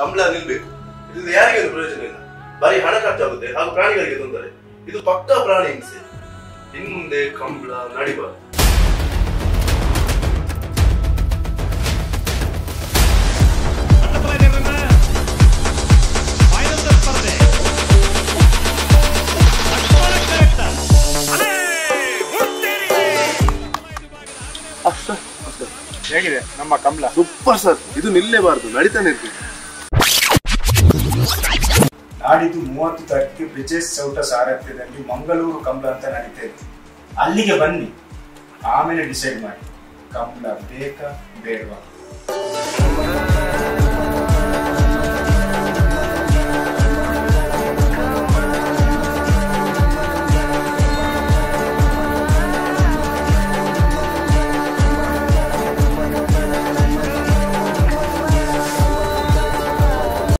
ಕಂಬಳ ನಿಲ್ಬೇಕು. ಇದರಿಂದ ಯಾರಿಗೆ ಒಂದು ಪ್ರಯೋಜನ ಇಲ್ಲ, ಬರೀ ಹಣ ಖರ್ಚಾಗುತ್ತೆ ಹಾಗೂ ಪ್ರಾಣಿಗಳಿಗೆ ತೊಂದರೆ. ಇದು ಪಕ್ಕಾ ಪ್ರಾಣಿ ಹಿಂಸೆ. ಹಿಂದೆ ಕಂಬಳ ನಡಿಬಾರದು. ಹೇಗಿದೆ ನಮ್ಮ ಕಂಬಳ? ಸೂಪರ್ ಸರ್, ಇದು ನಿಲ್ಲೇಬಾರದು, ನಡೀತಾನೆ ಇರ್ತೀವಿ. ನಾಡಿದ್ದು 30 ತಾರೀಕಿಗೆ ಬ್ರಿಜೇಶ್ ಚೌಟ ಸಾರಥ್ಯದಲ್ಲಿ ಮಂಗಳೂರು ಕಂಬಳ ಅಂತ ನಡೀತಾ ಇತ್ತು. ಅಲ್ಲಿಗೆ ಬನ್ನಿ, ಆಮೇಲೆ ಡಿಸೈಡ್ ಮಾಡಿ ಕಂಬಳ ಬೇಕಾ ಬೇಡವಾ.